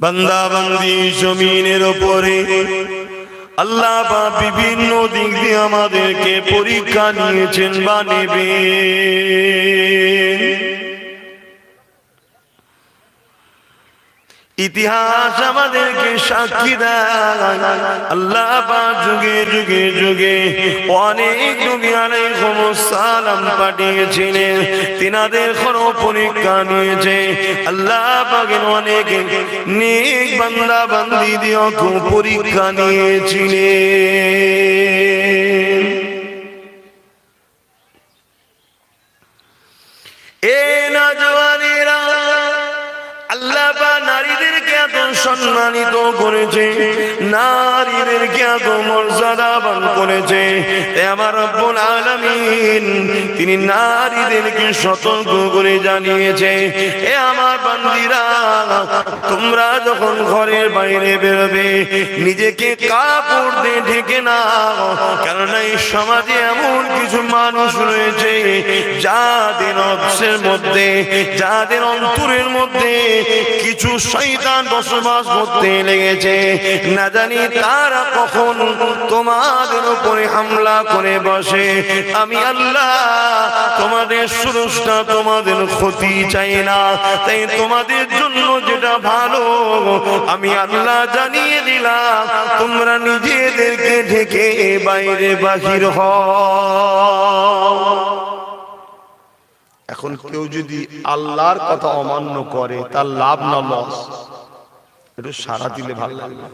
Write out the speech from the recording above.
বান্দা বান্দি জমিনের উপরে আল্লাহ পাক বিভিন্ন দিক দিয়ে আমাদেরকে পরীক্ষা নিয়েছেন বা নেবেন। ইতিহাস আমাদেরকে সাক্ষী দেয় আল্লাহ পাক যুগে যুগে যুগে অনেক নবী আলাইহিস সালাম পাঠিয়েছিলেন, তিনাদের কোনো পরীক্ষা নিয়েছে। আল্লাহ পাকের অনেক নেক বান্দা বান্দি দিয়েও পরীক্ষা নিয়েছিলেন। এ নওজওয়ানেরা, আল্লাহ পাক নারীদেরকে এত সম্মানিত করেছে, নারীদেরকে এত মর্যাদাবান করেছে। আমার রব্বুল আলামিন তিনি নারীদেরকে সতর্ক করে জানিয়েছে, এ আমার বান্দীরা, তোমরা যখন ঘরের বাইরে বেরোবে নিজেকে কাপড় দিয়ে ঢেকে নাও, কেননা এই সমাজে এমন কিছু মানুষ রয়েছে যাদের নফসের মধ্যে, যাদের অন্তরের মধ্যে কিছু শয়তান বসবাস করতে লেগেছে। না জানি তারা কখন তোমাদের উপরে হামলা করে বসে। আমি আল্লাহ তোমাদের সুরক্ষা, তোমাদের ক্ষতি চাই না, তাই তোমাদের জন্য যেটা ভালো আমি আল্লাহ জানিয়ে দিলাম, তোমরা নিজেদেরকে ঢেকে বাইরে বাহির হও। এখন কেউ যদি আল্লাহর কথা অমান্য করে তার লাভ না লস? একটু সারা দিলে ভালো লাগবে।